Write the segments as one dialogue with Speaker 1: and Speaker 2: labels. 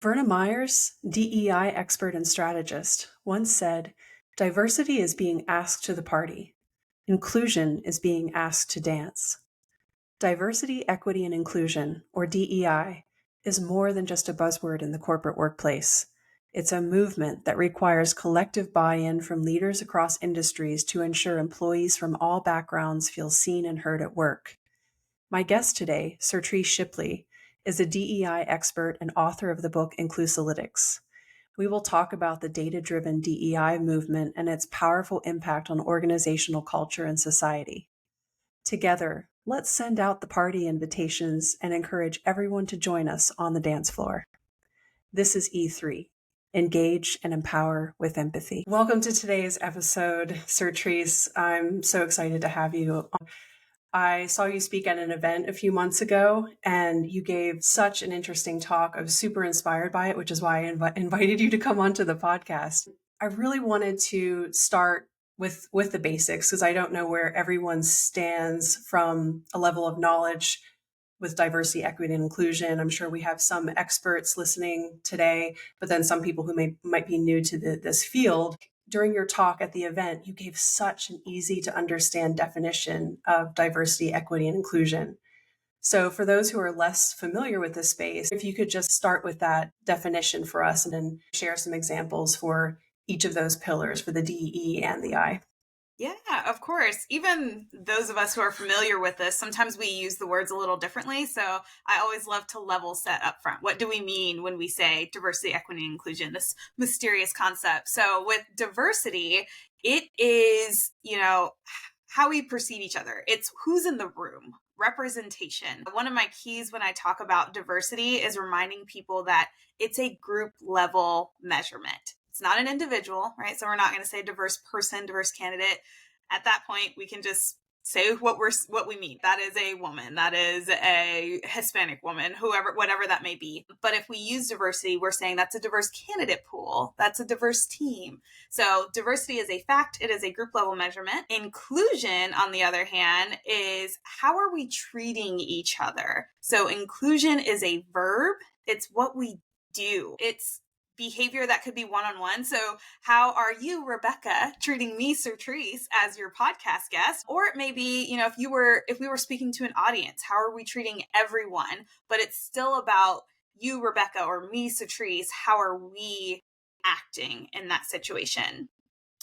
Speaker 1: Verna Myers, DEI expert and strategist, once said, "Diversity is being asked to the party. Inclusion is being asked to dance." Diversity, equity, and inclusion, or DEI, is more than just a buzzword in the corporate workplace. It's a movement that requires collective buy-in from leaders across industries to ensure employees from all backgrounds feel seen and heard at work. My guest today, Sertrice Shipley, is a DEI expert and author of the book Inclusalytics. We will talk about the data-driven DEI movement and its powerful impact on organizational culture and society. Together, let's send out the party invitations and encourage everyone to join us on the dance floor. This is E3. Engage and empower with empathy. Welcome to today's episode, Sertrice. I'm so excited to have you. I saw you speak at an event a few months ago, and you gave such an interesting talk. I was super inspired by it, which is why I invited you to come onto the podcast. I really wanted to start with the basics because I don't know where everyone stands from a level of knowledge with diversity, equity, and inclusion. I'm sure we have some experts listening today, but then some people who might be new to this field. During your talk at the event, you gave such an easy to understand definition of diversity, equity, and inclusion. So for those who are less familiar with this space, if you could just start with that definition for us and then share some examples for each of those pillars for the DE and the I.
Speaker 2: Yeah, of course. Even those of us who are familiar with this, sometimes we use the words a little differently. So I always love to level set up front. What do we mean when we say diversity, equity, and inclusion, this mysterious concept? So with diversity, it is, how we perceive each other. It's who's in the room, representation. One of my keys when I talk about diversity is reminding people that it's a group level measurement. It's not an individual, right? So we're not going to say diverse person, diverse candidate. At that point, we can just say what we mean. That is a woman. That is a Hispanic woman, whatever that may be. But if we use diversity, we're saying that's a diverse candidate pool. That's a diverse team. So diversity is a fact. It is a group level measurement. Inclusion, on the other hand, is how are we treating each other? So inclusion is a verb. It's what we do. It's behavior that could be one-on-one. So how are you, Rebecca, treating me, Sertrice, as your podcast guest? Or it may be, if we were speaking to an audience, how are we treating everyone? But it's still about you, Rebecca, or me, Sertrice. How are we acting in that situation?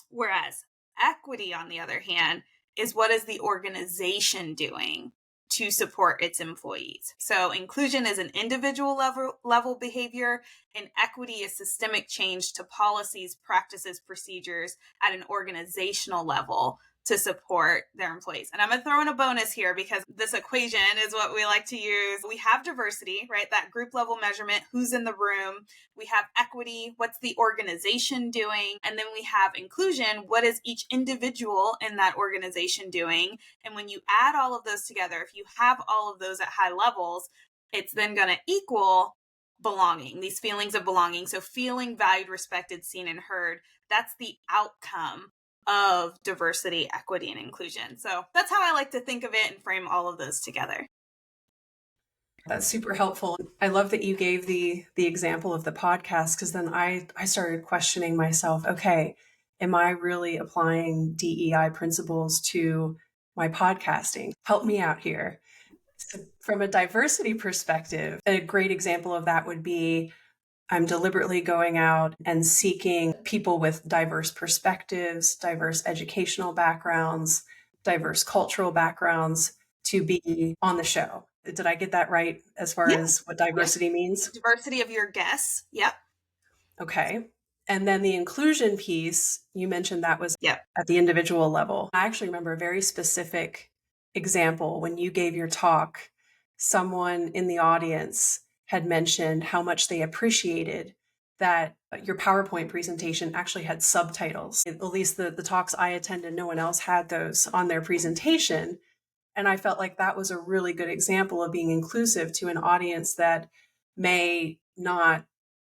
Speaker 2: Whereas equity, on the other hand, is what is the organization doing to support its employees. So inclusion is an individual level behavior, and equity is systemic change to policies, practices, procedures at an organizational level to support their employees. And I'm going to throw in a bonus here because this equation is what we like to use. We have diversity, right? That group level measurement, who's in the room. We have equity, what's the organization doing? And then we have inclusion, what is each individual in that organization doing? And when you add all of those together, if you have all of those at high levels, it's then going to equal belonging, these feelings of belonging. So feeling valued, respected, seen, and heard, that's the outcome of diversity, equity, and inclusion. So that's how I like to think of it and frame all of those together.
Speaker 1: That's super helpful. I love that you gave the example of the podcast, because then I started questioning myself, okay, am I really applying DEI principles to my podcasting? Help me out here. So from a diversity perspective, a great example of that would be I'm deliberately going out and seeking people with diverse perspectives, diverse educational backgrounds, diverse cultural backgrounds to be on the show. Did I get that right as far as what diversity means?
Speaker 2: Diversity of your guests. Yep.
Speaker 1: Okay. And then the inclusion piece, you mentioned that was at the individual level. I actually remember a very specific example when you gave your talk. Someone in the audience had mentioned how much they appreciated that your PowerPoint presentation actually had subtitles. At least the talks I attended, no one else had those on their presentation. And I felt like that was a really good example of being inclusive to an audience that may not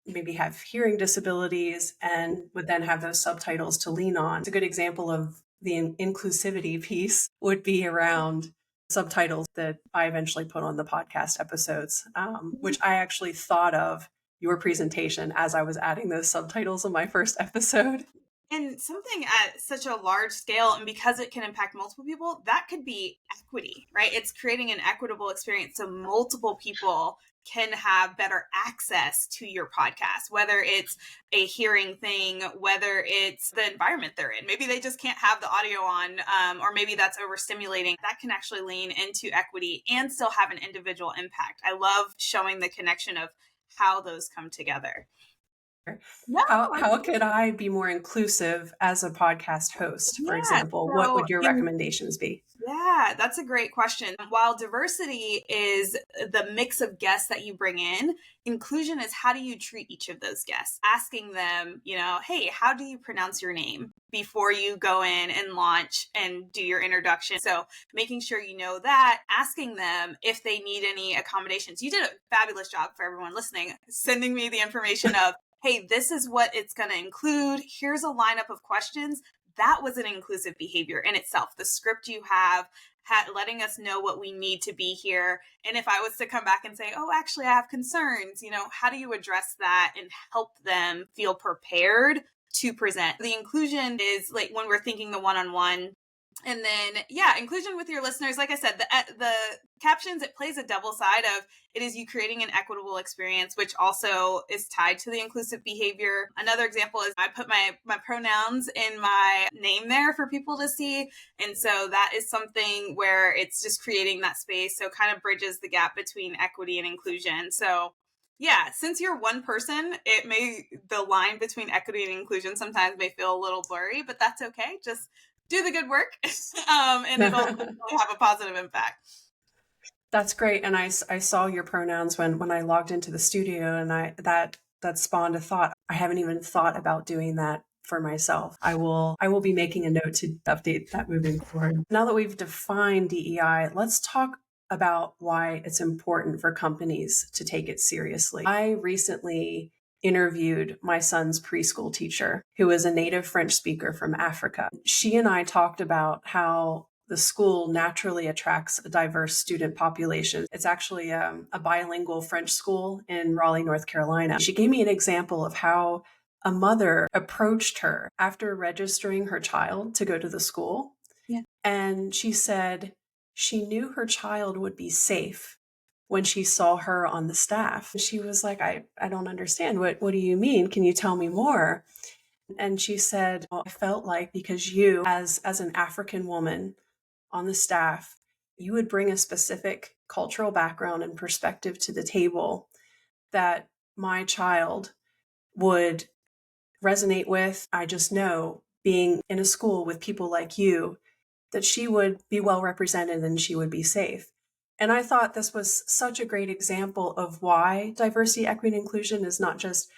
Speaker 1: maybe have hearing disabilities and would then have those subtitles to lean on. It's a good example of the inclusivity piece would be around subtitles that I eventually put on the podcast episodes, which I actually thought of your presentation as I was adding those subtitles in my first episode.
Speaker 2: And something at such a large scale, and because it can impact multiple people, that could be equity, right? It's creating an equitable experience so multiple people can have better access to your podcast, whether it's a hearing thing, whether it's the environment they're in. Maybe they just can't have the audio on, or maybe that's overstimulating. That can actually lean into equity and still have an individual impact. I love showing the connection of how those come together. No,
Speaker 1: How could I be more inclusive as a podcast host, for example? What
Speaker 2: so
Speaker 1: would your recommendations be?
Speaker 2: Yeah, that's a great question. While diversity is the mix of guests that you bring in, inclusion is how do you treat each of those guests? Asking them, hey, how do you pronounce your name before you go in and launch and do your introduction? So making sure you know that, asking them if they need any accommodations. You did a fabulous job for everyone listening, sending me the information of, hey, this is what it's going to include. Here's a lineup of questions. That was an inclusive behavior in itself. The script you have letting us know what we need to be here. And if I was to come back and say, oh, actually, I have concerns, how do you address that and help them feel prepared to present? The inclusion is like when we're thinking the one-on-one. And then, inclusion with your listeners. Like I said, the captions, it plays a double side of it is you creating an equitable experience, which also is tied to the inclusive behavior. Another example is I put my pronouns in my name there for people to see. And so that is something where it's just creating that space. So kind of bridges the gap between equity and inclusion. So since you're one person, the line between equity and inclusion sometimes may feel a little blurry, but that's okay. Just do the good work, and it'll have a positive impact.
Speaker 1: That's great. And I saw your pronouns when I logged into the studio, and that spawned a thought. I haven't even thought about doing that for myself. I will be making a note to update that moving forward. Now that we've defined DEI, let's talk about why it's important for companies to take it seriously. I recently interviewed my son's preschool teacher, who is a native French speaker from Africa. She and I talked about how the school naturally attracts a diverse student population. It's actually a bilingual French school in Raleigh, North Carolina. She gave me an example of how a mother approached her after registering her child to go to the school.
Speaker 2: Yeah.
Speaker 1: And she said she knew her child would be safe when she saw her on the staff. She was like, I don't understand. What do you mean? Can you tell me more? And she said, well, I felt like because you, as an African woman on the staff, you would bring a specific cultural background and perspective to the table that my child would resonate with. I just know, being in a school with people like you, that she would be well represented and she would be safe. And I thought this was such a great example of why diversity, equity, and inclusion is not just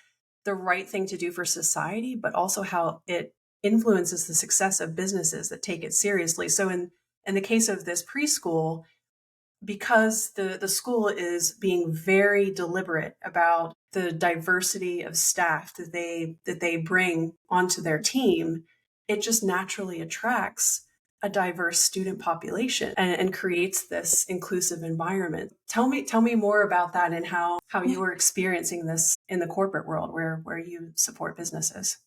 Speaker 1: the right thing to do for society, but also how it influences the success of businesses that take it seriously. So in the case of this preschool, because the school is being very deliberate about the diversity of staff that they bring onto their team, it just naturally attracts a diverse student population and creates this inclusive environment. Tell me more about that and how you are experiencing this in the corporate world where you support businesses.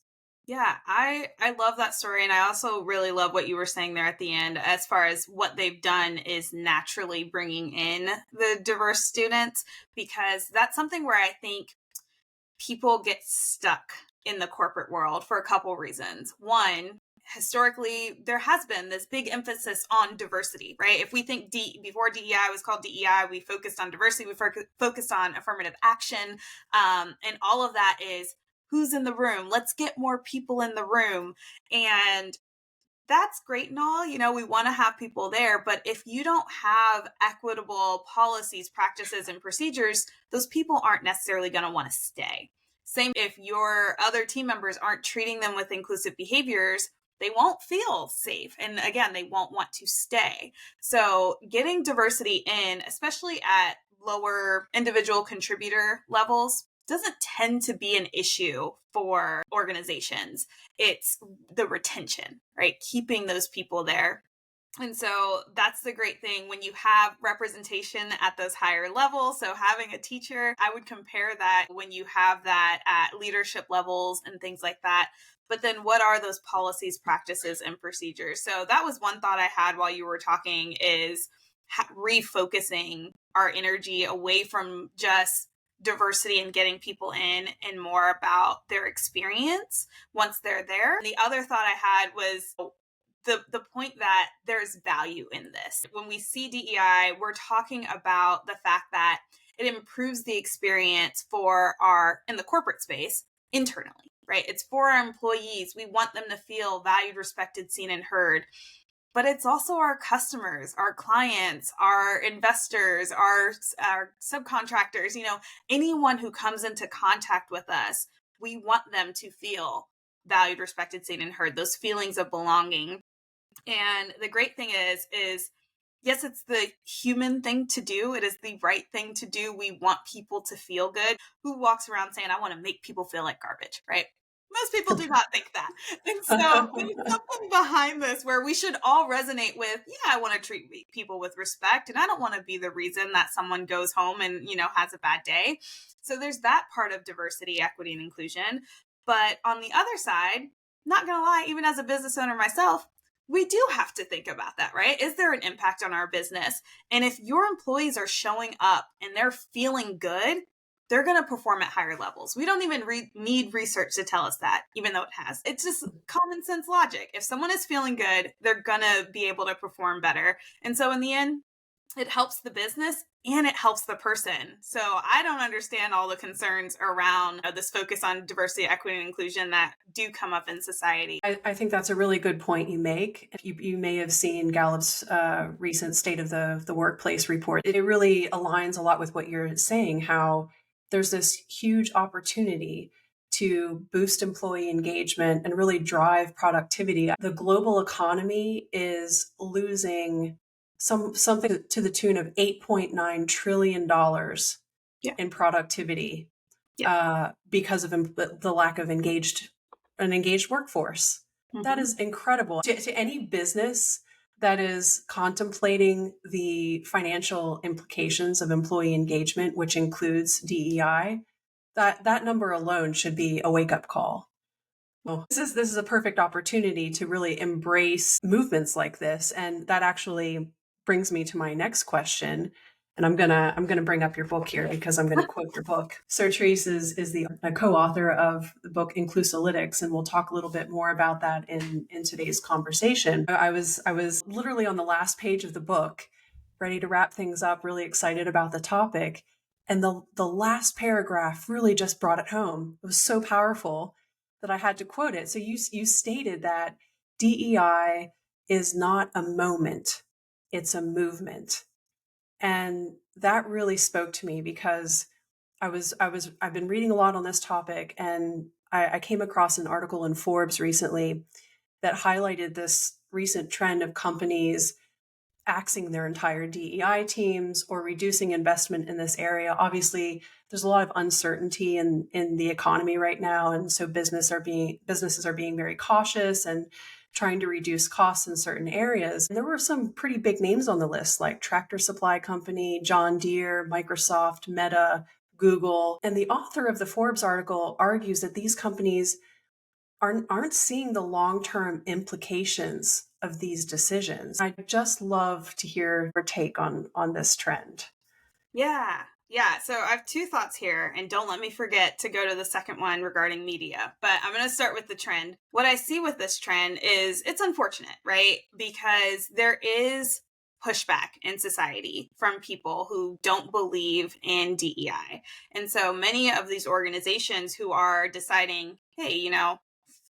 Speaker 2: Yeah, I love that story. And I also really love what you were saying there at the end, as far as what they've done is naturally bringing in the diverse students, because that's something where I think people get stuck in the corporate world for a couple reasons. One, historically, there has been this big emphasis on diversity, right? If we think before DEI was called DEI, we focused on diversity, we focused on affirmative action, and all of that is who's in the room. Let's get more people in the room. And that's great and all, we want to have people there. But if you don't have equitable policies, practices, and procedures, those people aren't necessarily going to want to stay. Same if your other team members aren't treating them with inclusive behaviors, they won't feel safe. And again, they won't want to stay. So getting diversity in, especially at lower individual contributor levels, doesn't tend to be an issue for organizations. It's the retention, right? Keeping those people there. And so that's the great thing when you have representation at those higher levels. So having a teacher, I would compare that when you have that at leadership levels and things like that. But then what are those policies, practices, and procedures? So that was one thought I had while you were talking, is refocusing our energy away from just diversity and getting people in, and more about their experience once they're there. And the other thought I had was the point that there's value in this. When we see DEI, we're talking about the fact that it improves the experience for in the corporate space internally, right? It's for our employees. We want them to feel valued, respected, seen, and heard. But it's also our customers, our clients, our investors, our subcontractors, anyone who comes into contact with us, we want them to feel valued, respected, seen, and heard, those feelings of belonging. And the great thing is yes, it's the human thing to do. It is the right thing to do. We want people to feel good. Who walks around saying, I want to make people feel like garbage, right? Most people do not think that. And so there's something behind this where we should all resonate with, I want to treat people with respect, and I don't want to be the reason that someone goes home and, has a bad day. So there's that part of diversity, equity, and inclusion. But on the other side, not going to lie, even as a business owner myself, we do have to think about that, right? Is there an impact on our business? And if your employees are showing up and they're feeling good, they're going to perform at higher levels. We don't even need research to tell us that, even though it has. It's just common sense logic. If someone is feeling good, they're going to be able to perform better. And so in the end, it helps the business and it helps the person. So I don't understand all the concerns around this focus on diversity, equity, and inclusion that do come up in society.
Speaker 1: I think that's a really good point you make. You may have seen Gallup's recent State of the Workplace report. It really aligns a lot with what you're saying, how there's this huge opportunity to boost employee engagement and really drive productivity. The global economy is losing something to the tune of $8.9 trillion in productivity because of the lack of an engaged workforce. Mm-hmm. That is incredible. To any business that is contemplating the financial implications of employee engagement, which includes DEI, that number alone should be a wake-up call. Well, this is a perfect opportunity to really embrace movements like this, and that actually brings me to my next question. And I'm gonna bring up your book here because I'm gonna quote your book. Sertrice is the co-author of the book Inclusalytics, and we'll talk a little bit more about that in today's conversation. I was literally on the last page of the book, ready to wrap things up, really excited about the topic, and the last paragraph really just brought it home. It was so powerful that I had to quote it. So you stated that DEI is not a moment, it's a movement. And that really spoke to me because I've been reading a lot on this topic, and I came across an article in Forbes recently that highlighted this recent trend of companies axing their entire DEI teams or reducing investment in this area. Obviously, there's a lot of uncertainty in the economy right now, and so businesses are being very cautious and trying to reduce costs in certain areas. And there were some pretty big names on the list, like Tractor Supply Company, John Deere, Microsoft, Meta, Google. And the author of the Forbes article argues that these companies aren't seeing the long-term implications of these decisions. I'd just love to hear your take on this trend.
Speaker 2: Yeah. So I have two thoughts here, and don't let me forget to go to the second one regarding media. But I'm going to start with the trend. What I see with this trend is it's unfortunate, right? Because there is pushback in society from people who don't believe in DEI. And so many of these organizations who are deciding, hey,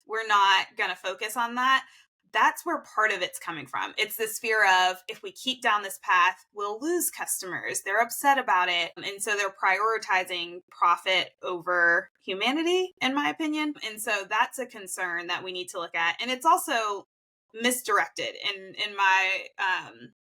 Speaker 2: we're not going to focus on that. That's where part of it's coming from. It's this fear of, if we keep down this path, we'll lose customers. They're upset about it. And so they're prioritizing profit over humanity, in my opinion. And so that's a concern that we need to look at. And it's also misdirected in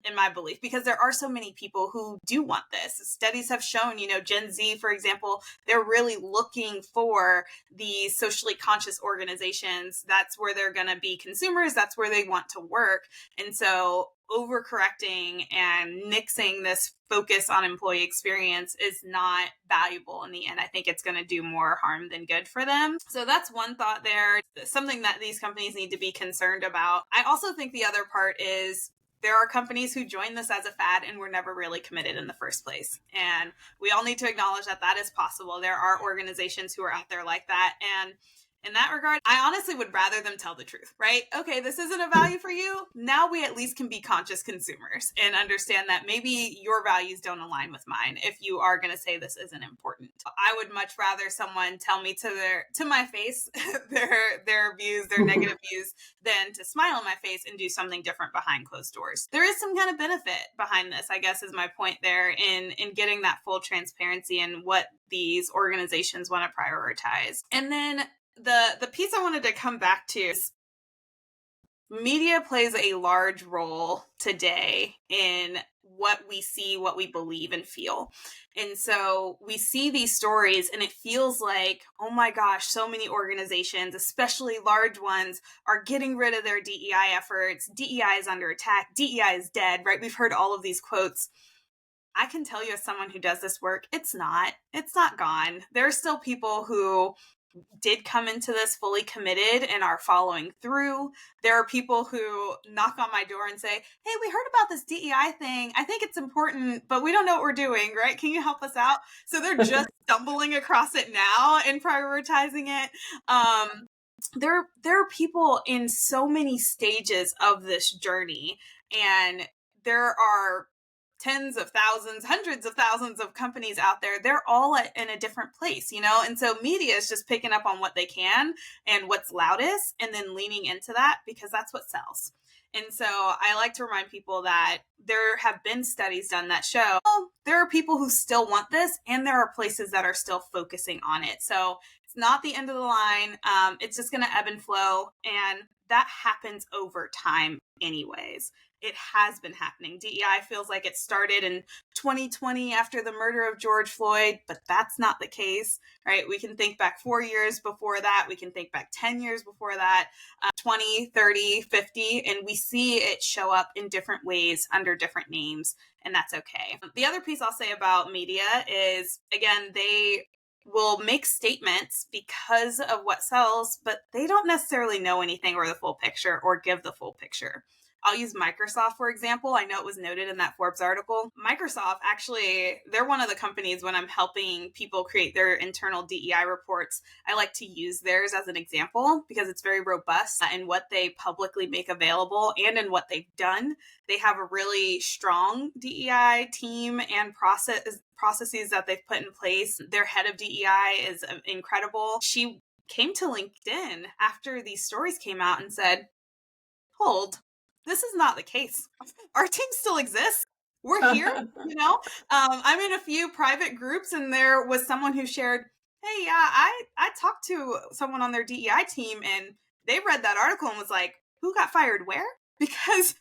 Speaker 2: in my belief, because there are so many people who do want this. Studies have shown, Gen Z, for example, they're really looking for these socially conscious organizations. That's where they're going to be consumers. That's where they want to work. And so overcorrecting and nixing this focus on employee experience is not valuable in the end. I think it's going to do more harm than good for them. So that's one thought there, something that these companies need to be concerned about. I also think the other part is there are companies who join this as a fad and were never really committed in the first place. And we all need to acknowledge that that is possible. There are organizations who are out there like that. And in that regard, I honestly would rather them tell the truth, right? Okay, this isn't a value for you. Now we at least can be conscious consumers and understand that maybe your values don't align with mine if you are going to say this isn't important. I would much rather someone tell me to my face their views, their negative views, than to smile in my face and do something different behind closed doors. There is some kind of benefit behind this, I guess, is my point there in getting that full transparency and what these organizations want to prioritize. And then the piece I wanted to come back to is media plays a large role today in what we see, what we believe and feel. And so we see these stories and it feels like, oh my gosh, so many organizations, especially large ones, are getting rid of their DEI efforts. DEI is under attack. DEI is dead, right? We've heard all of these quotes. I can tell you as someone who does this work, it's not gone. There are still people who did come into this fully committed and are following through. There are people who knock on my door and say, hey, we heard about this DEI thing. I think it's important, but we don't know what we're doing, right? Can you help us out? So they're just stumbling across it now and prioritizing it. There are people in so many stages of this journey, and there are tens of thousands, hundreds of thousands of companies out there. They're all in a different place, And so media is just picking up on what they can and what's loudest and then leaning into that because that's what sells. And so I like to remind people that there have been studies done that show there are people who still want this and there are places that are still focusing on it. So it's not the end of the line. It's just going to ebb and flow. And that happens over time anyways. It has been happening. DEI feels like it started in 2020 after the murder of George Floyd, but that's not the case, right? We can think back 4 years before that. We can think back 10 years before that, 20, 30, 50, and we see it show up in different ways under different names, and that's okay. The other piece I'll say about media is, again, they will make statements because of what sells, but they don't necessarily know anything or the full picture or give the full picture. I'll use Microsoft, for example. I know it was noted in that Forbes article. Microsoft, actually, they're one of the companies when I'm helping people create their internal DEI reports, I like to use theirs as an example because it's very robust in what they publicly make available and in what they've done. They have a really strong DEI team and processes that they've put in place. Their head of DEI is incredible. She came to LinkedIn after these stories came out and said, hold, this is not the case. Our team still exists. We're here, I'm in a few private groups and there was someone who shared, hey, yeah, I talked to someone on their DEI team and they read that article and was like, who got fired where? Because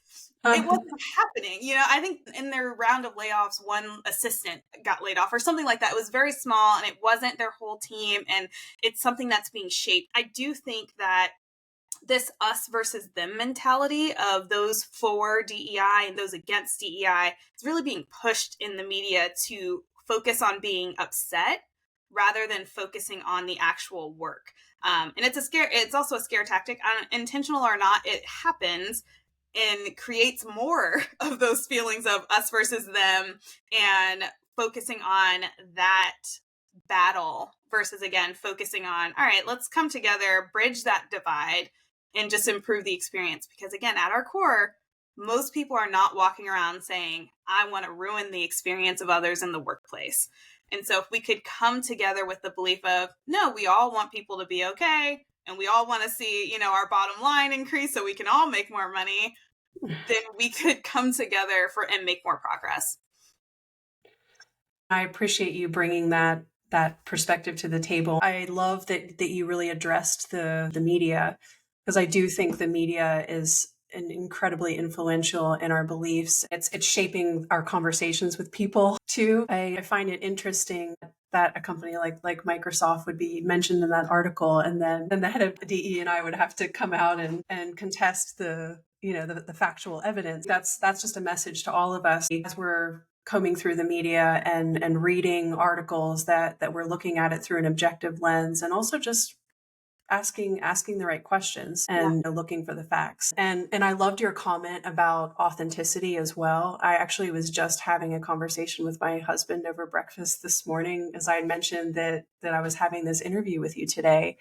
Speaker 2: it wasn't happening. I think in their round of layoffs, one assistant got laid off or something like that. It was very small and it wasn't their whole team. And it's something that's being shaped. I do think that this us versus them mentality of those for DEI and those against DEI is really being pushed in the media to focus on being upset rather than focusing on the actual work. And it's also a scare tactic, intentional or not, it happens and creates more of those feelings of us versus them and focusing on that battle versus, again, focusing on, all right, let's come together, bridge that divide, and just improve the experience. Because again, at our core, most people are not walking around saying, I want to ruin the experience of others in the workplace. And so if we could come together with the belief of, no, we all want people to be okay, and we all want to see, our bottom line increase so we can all make more money, then we could come together and make more progress.
Speaker 1: I appreciate you bringing that perspective to the table. I love that you really addressed the media, because I do think the media is and incredibly influential in our beliefs. It's shaping our conversations with people too. I find it interesting that a company like Microsoft would be mentioned in that article, and then the head of DE&I would have to come out and contest the factual evidence. That's just a message to all of us as we're combing through the media and reading articles that we're looking at it through an objective lens, and also just asking the right questions and looking for the facts. And I loved your comment about authenticity as well. I actually was just having a conversation with my husband over breakfast this morning, as I had mentioned that I was having this interview with you today.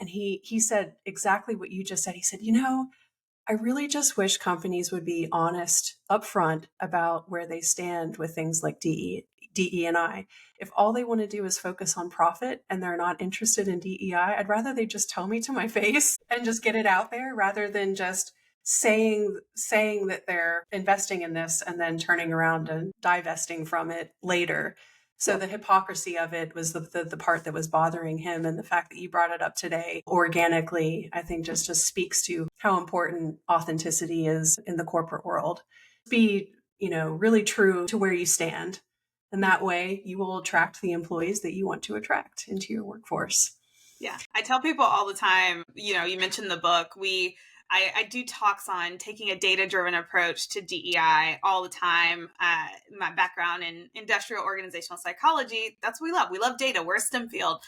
Speaker 1: And he said exactly what you just said. He said, I really just wish companies would be honest upfront about where they stand with things like DE and I. If all they want to do is focus on profit and they're not interested in DEI, I'd rather they just tell me to my face and just get it out there, rather than just saying that they're investing in this and then turning around and divesting from it later. So the hypocrisy of it was the part that was bothering him. And the fact that you brought it up today organically, I think just speaks to how important authenticity is in the corporate world. Be, really true to where you stand. And that way you will attract the employees that you want to attract into your workforce.
Speaker 2: Yeah. I tell people all the time, you mentioned the book. I do talks on taking a data-driven approach to DEI all the time. My background in industrial organizational psychology, that's what we love. We love data. We're a STEM field.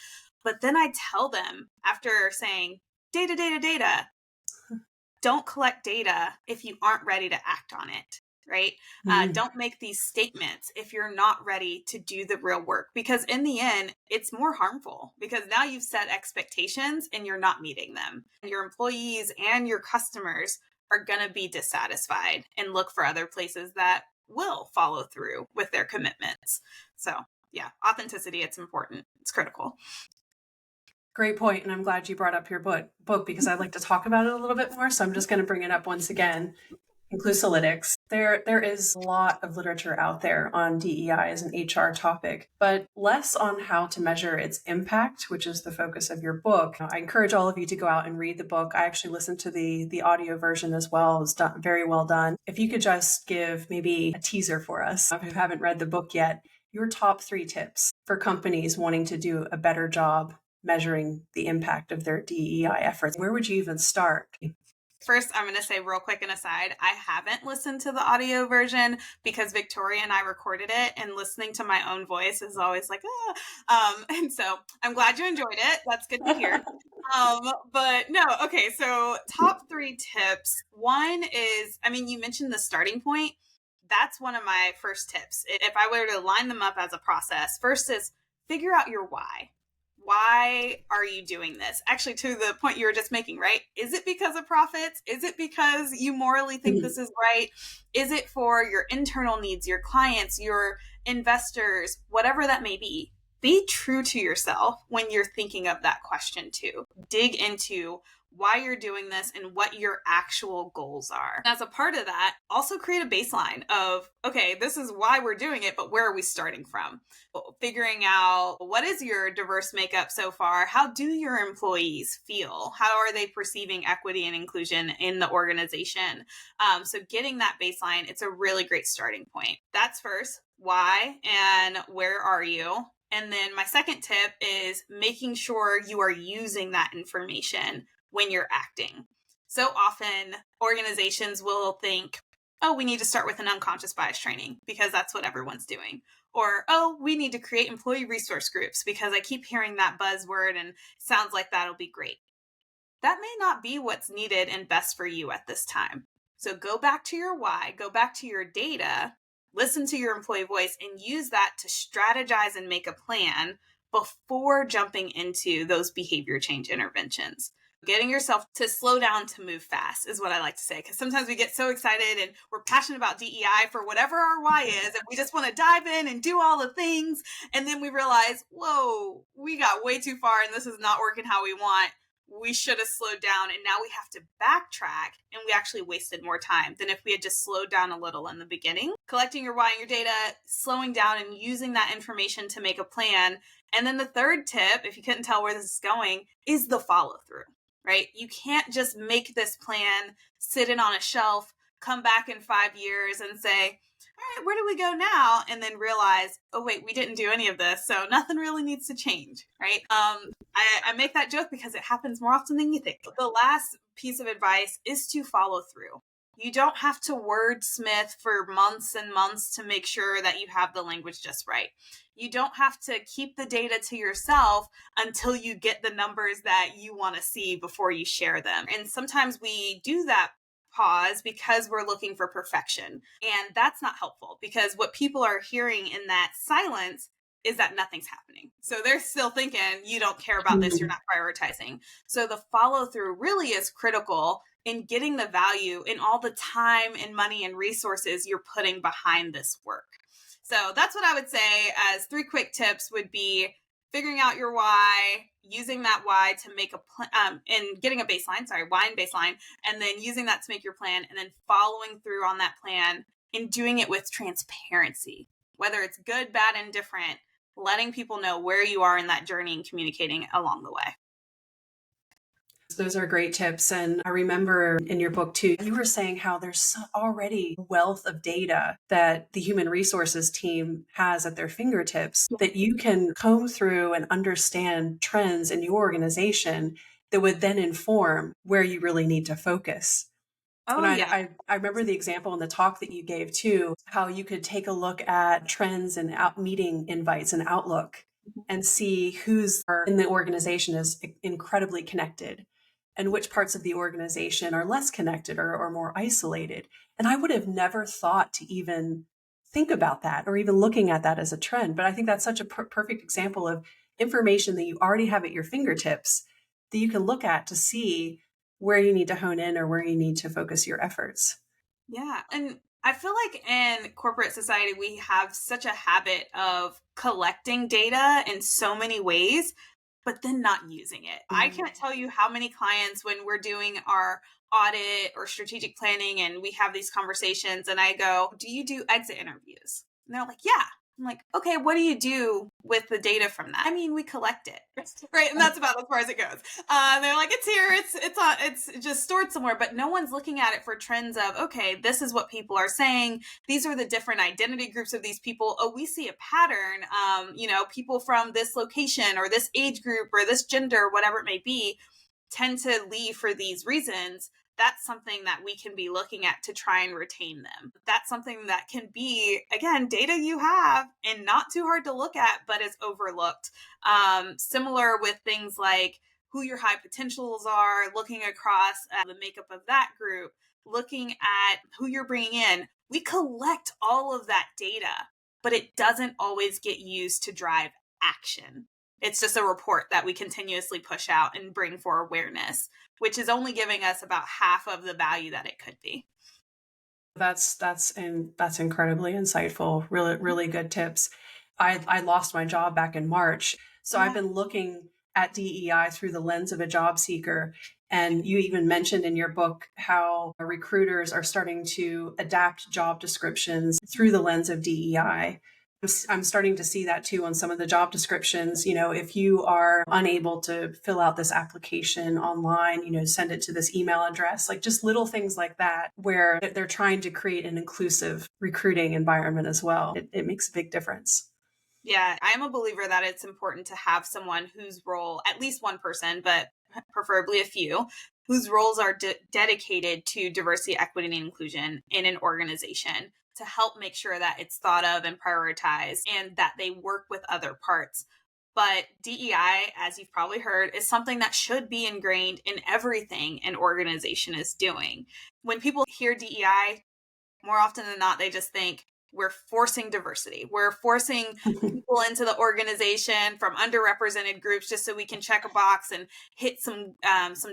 Speaker 2: But then I tell them, after saying data, data, data, don't collect data if you aren't ready to act on it. Right? Don't make these statements if you're not ready to do the real work, because in the end, it's more harmful, because now you've set expectations and you're not meeting them. Your employees and your customers are going to be dissatisfied and look for other places that will follow through with their commitments. So yeah, authenticity, it's important. It's critical.
Speaker 1: Great point. And I'm glad you brought up your book because I'd like to talk about it a little bit more. So I'm just going to bring it up once again. Inclusalytics. There is a lot of literature out there on DEI as an HR topic, but less on how to measure its impact, which is the focus of your book. I encourage all of you to go out and read the book. I actually listened to the audio version as well. It was done very well done. If you could just give maybe a teaser for us, if you haven't read the book yet, your top 3 tips for companies wanting to do a better job measuring the impact of their DEI efforts. Where would you even start?
Speaker 2: First, I'm going to say real quick an aside, I haven't listened to the audio version because Victoria and I recorded it, and listening to my own voice is always like, and so I'm glad you enjoyed it. That's good to hear. But no, okay. So top 3 tips. One is, you mentioned the starting point. That's one of my first tips. If I were to line them up as a process, first is figure out your why. Why are you doing this? Actually, to the point you were just making, right? Is it because of profits? Is it because you morally think this is right? Is it for your internal needs, your clients, your investors, whatever that may be? Be true to yourself when you're thinking of that question too. Dig into why you're doing this and what your actual goals are. As a part of that, also create a baseline of, okay, this is why we're doing it, but where are we starting from? Figuring out, what is your diverse makeup so far? How do your employees feel? How are they perceiving equity and inclusion in the organization? So getting that baseline, it's a really great starting point. That's first, why and where are you? And then my second tip is making sure you are using that information when you're acting. So often organizations will think, oh, we need to start with an unconscious bias training because that's what everyone's doing. Or, oh, we need to create employee resource groups because I keep hearing that buzzword and it sounds like that'll be great. That may not be what's needed and best for you at this time. So go back to your why, go back to your data, listen to your employee voice, and use that to strategize and make a plan before jumping into those behavior change interventions. Getting yourself to slow down to move fast is what I like to say, because sometimes we get so excited and we're passionate about DEI for whatever our why is, and we just want to dive in and do all the things, and then we realize, whoa, we got way too far and this is not working how we want. We should have slowed down, and now we have to backtrack, and we actually wasted more time than if we had just slowed down a little in the beginning. Collecting your why and your data, slowing down and using that information to make a plan. And then the third tip, if you couldn't tell where this is going, is the follow through. right? You can't just make this plan, sit it on a shelf, come back in 5 years and say, all right, where do we go now? And then realize, oh, wait, we didn't do any of this. So nothing really needs to change, right? I make that joke because it happens more often than you think. The last piece of advice is to follow through. You don't have to wordsmith for months and months to make sure that you have the language just right. You don't have to keep the data to yourself until you get the numbers that you want to see before you share them. And sometimes we do that pause because we're looking for perfection. And that's not helpful, because what people are hearing in that silence is that nothing's happening. So they're still thinking, you don't care about this, you're not prioritizing. So the follow through really is critical in getting the value in all the time and money and resources you're putting behind this work. So that's what I would say as 3 quick tips would be figuring out your why, using that why to make a plan, and getting a baseline, why and baseline, and then using that to make your plan, and then following through on that plan and doing it with transparency, whether it's good, bad, and different, letting people know where you are in that journey and communicating along the way.
Speaker 1: Those are great tips. And I remember in your book too, you were saying how there's already a wealth of data that the human resources team has at their fingertips that you can comb through and understand trends in your organization that would then inform where you really need to focus.
Speaker 2: Oh,
Speaker 1: And
Speaker 2: yeah.
Speaker 1: I remember the example in the talk that you gave too, how you could take a look at trends and meeting invites and Outlook and see who's in the organization is incredibly connected and which parts of the organization are less connected or more isolated. And I would have never thought to even think about that or even looking at that as a trend. But I think that's such a perfect example of information that you already have at your fingertips that you can look at to see where you need to hone in or where you need to focus your efforts.
Speaker 2: Yeah. And I feel like in corporate society, we have such a habit of collecting data in so many ways, but then not using it. I can't tell you how many clients, when we're doing our audit or strategic planning and we have these conversations and I go, do you do exit interviews? And they're like, yeah. I'm like, okay, what do you do with the data from that? I mean, we collect it, right? And that's about as far as it goes. They're like, it's here, it's just stored somewhere, but no one's looking at it for trends of, okay, this is what people are saying. These are the different identity groups of these people. Oh, we see a pattern. People from this location or this age group or this gender, whatever it may be, tend to leave for these reasons. That's something that we can be looking at to try and retain them. That's something that can be, again, data you have and not too hard to look at, but is overlooked. Similar with things like who your high potentials are, looking across the makeup of that group, looking at who you're bringing in. We collect all of that data, but it doesn't always get used to drive action. It's just a report that we continuously push out and bring for awareness, which is only giving us about half of the value that it could be.
Speaker 1: That's incredibly insightful. Really, really good tips. I lost my job back in March. So I've been looking at DEI through the lens of a job seeker. And you even mentioned in your book how recruiters are starting to adapt job descriptions through the lens of DEI. I'm starting to see that too on some of the job descriptions. If you are unable to fill out this application online, send it to this email address, like just little things like that, where they're trying to create an inclusive recruiting environment as well. It makes a big difference.
Speaker 2: Yeah, I'm a believer that it's important to have someone whose role, at least one person, but preferably a few, whose roles are dedicated to diversity, equity, and inclusion in an organization, to help make sure that it's thought of and prioritized and that they work with other parts. But DEI, as you've probably heard, is something that should be ingrained in everything an organization is doing. When people hear DEI, more often than not, they just think we're forcing diversity. We're forcing people into the organization from underrepresented groups just so we can check a box and hit some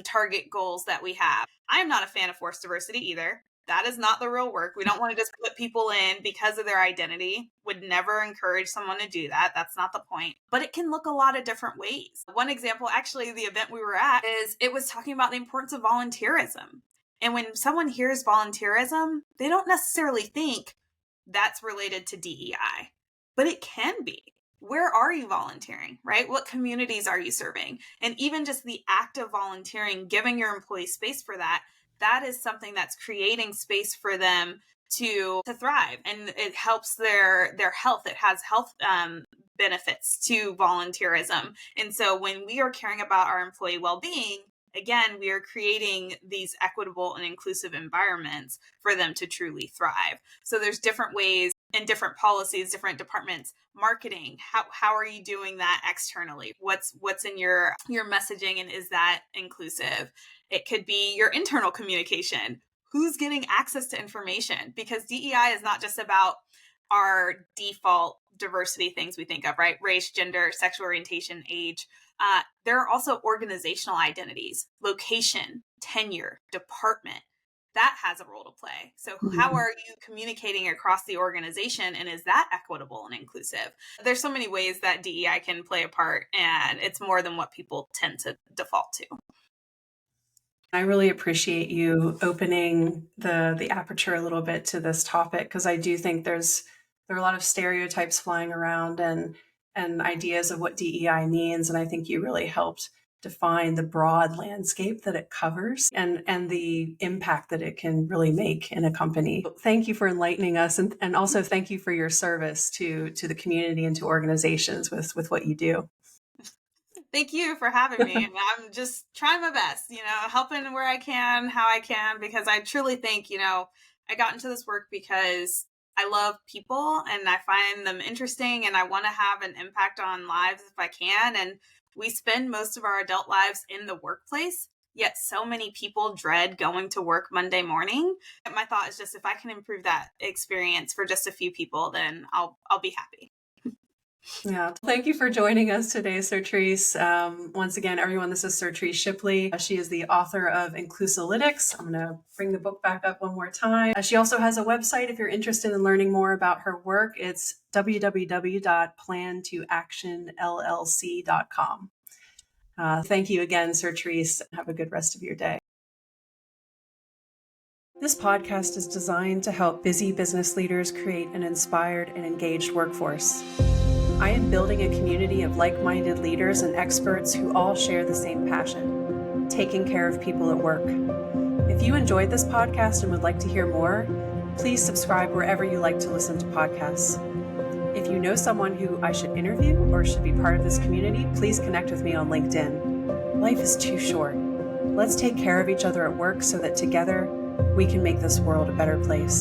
Speaker 2: target goals that we have. I am not a fan of forced diversity either. That is not the real work. We don't want to just put people in because of their identity. Would never encourage someone to do that. That's not the point. But it can look a lot of different ways. One example, actually, the event we were at, is it was talking about the importance of volunteerism. And when someone hears volunteerism, they don't necessarily think that's related to DEI, but it can be. where are you volunteering, right? What communities are you serving? And even just the act of volunteering, giving your employees space for that, that is something that's creating space for them to thrive, and it helps their health. It has health benefits to volunteerism. And so when we are caring about our employee well-being, again, we are creating these equitable and inclusive environments for them to truly thrive. So there's different ways and different policies, different departments. Marketing, how are you doing that externally? What's in your messaging, and is that inclusive? It could be your internal communication. Who's getting access to information? Because DEI is not just about our default diversity things we think of, right? Race, gender, sexual orientation, age. There are also organizational identities, location, tenure, department. That has a role to play. So how are you communicating across the organization, and is that equitable and inclusive? There's so many ways that DEI can play a part, and it's more than what people tend to default to.
Speaker 1: I really appreciate you opening the aperture a little bit to this topic, because I do think there are a lot of stereotypes flying around and ideas of what DEI means, and I think you really helped define the broad landscape that it covers and the impact that it can really make in a company. Thank you for enlightening us, and also thank you for your service to the community and to organizations with what you do.
Speaker 2: Thank you for having me. And I'm just trying my best, helping where I can, how I can, because I truly think, I got into this work because I love people and I find them interesting, and I want to have an impact on lives if I can. And we spend most of our adult lives in the workplace, yet so many people dread going to work Monday morning. And my thought is just, if I can improve that experience for just a few people, then I'll be happy.
Speaker 1: Yeah. Thank you for joining us today, Sertrice. Once again, everyone, this is Sertrice Shipley. She is the author of Inclusalytics. I'm going to bring the book back up one more time. She also has a website if you're interested in learning more about her work. It's www.plantoactionllc.com. Thank you again, Sertrice. Have a good rest of your day. This podcast is designed to help busy business leaders create an inspired and engaged workforce. I am building a community of like-minded leaders and experts who all share the same passion, taking care of people at work. If you enjoyed this podcast and would like to hear more, please subscribe wherever you like to listen to podcasts. If you know someone who I should interview or should be part of this community, please connect with me on LinkedIn. Life is too short. Let's take care of each other at work so that together we can make this world a better place.